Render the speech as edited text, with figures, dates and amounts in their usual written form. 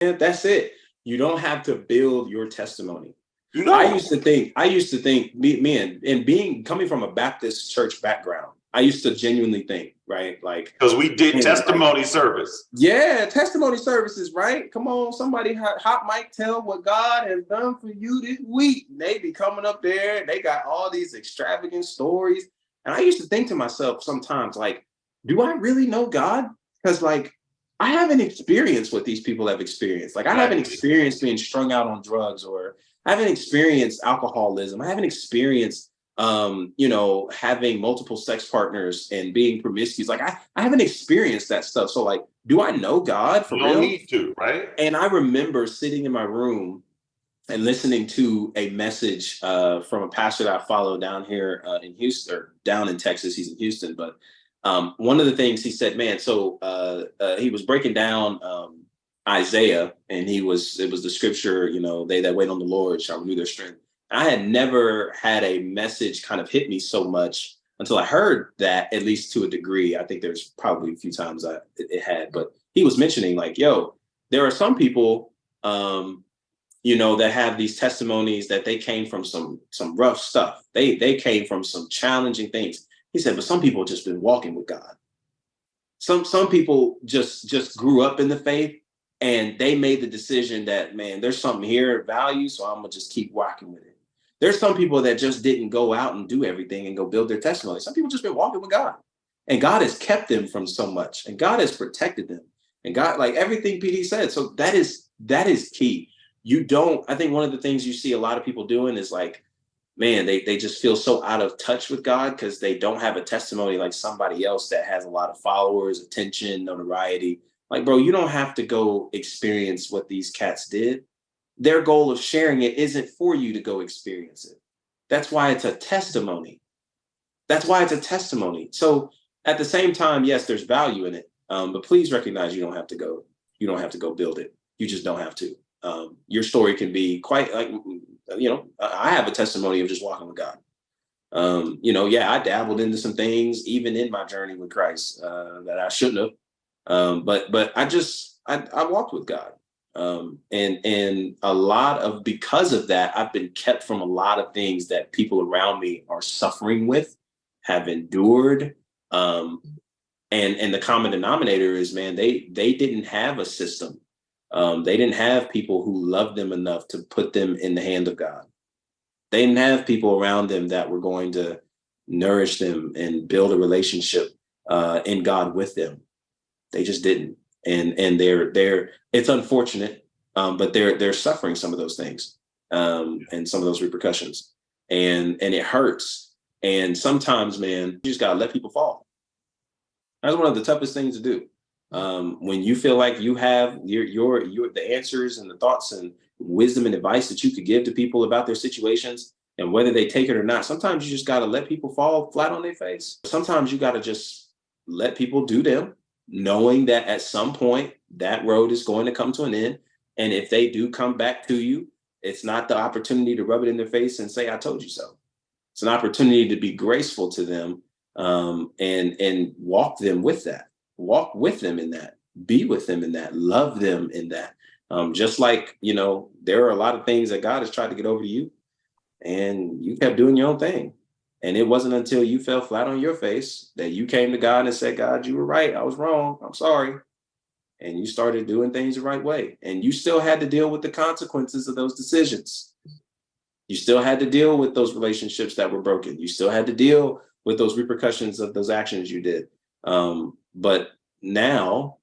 Yeah, that's it. You don't have to build your testimony. You I know, used to think, me and being coming from a Baptist church background, I used to genuinely think, right? Like, because we did man, like, testimony service. yeah, testimony services, right? Come on, somebody hot mic tell what God has done for you this week. They be coming up there, and they got all these extravagant stories. And I used to think to myself sometimes, like, do I really know God? Because like I haven't experienced what these people have experienced. Like I haven't Exactly. experienced being strung out on drugs, or I haven't experienced alcoholism. I haven't experienced having multiple sex partners and being promiscuous. Like I haven't experienced that stuff. So like, do I know God for You don't real? need to, right? And I remember sitting in my room and listening to a message from a pastor that I follow down here in Houston, or down in Texas. He's in Houston, but one of the things he said, man, so he was breaking down Isaiah, and it was the scripture, they that wait on the Lord shall renew their strength. I had never had a message kind of hit me so much until I heard that, at least to a degree. I think there's probably a few times it had, but he was mentioning like, yo, there are some people, that have these testimonies that they came from some rough stuff. They came from some challenging things. He said, but some people just been walking with God. Some people just grew up in the faith, and they made the decision that, man, there's something here at value, so I'm gonna just keep rocking with it. There's some people that just didn't go out and do everything and go build their testimony. Some people just been walking with God, and God has kept them from so much, and God has protected them, and God, like everything PD said. So that is key. I think one of the things you see a lot of people doing is like, man, they just feel so out of touch with God because they don't have a testimony like somebody else that has a lot of followers, attention, notoriety. Like, bro, you don't have to go experience what these cats did. Their goal of sharing it isn't for you to go experience it. That's why it's a testimony. That's why it's a testimony. So at the same time, yes, there's value in it. But please recognize you don't have to go. You don't have to go build it. You just don't have to. Your story can be quite like, I have a testimony of just walking with God. Yeah, I dabbled into some things even in my journey with Christ that I shouldn't have. But I walked with God. And a lot of, because of that, I've been kept from a lot of things that people around me are suffering with, have endured. And the common denominator is, man, they didn't have a system. They didn't have people who loved them enough to put them in the hand of God. They didn't have people around them that were going to nourish them and build a relationship in God with them. They just didn't. And they're it's unfortunate, but they're suffering some of those things and some of those repercussions. And it hurts. And sometimes, man, you just gotta let people fall. That's one of the toughest things to do. When you feel like you have your the answers and the thoughts and wisdom and advice that you could give to people about their situations, and whether they take it or not, sometimes you just got to let people fall flat on their face. Sometimes you got to just let people do them, knowing that at some point that road is going to come to an end. And if they do come back to you, it's not the opportunity to rub it in their face and say, I told you so. It's an opportunity to be graceful to them, and walk them with that. Walk with them in that. Be with them in that. Love them in that. Just like, there are a lot of things that God has tried to get over to you, and you kept doing your own thing. And it wasn't until you fell flat on your face that you came to God and said, God, you were right. I was wrong. I'm sorry. And you started doing things the right way. And you still had to deal with the consequences of those decisions. You still had to deal with those relationships that were broken. You still had to deal with those repercussions of those actions you did. But now,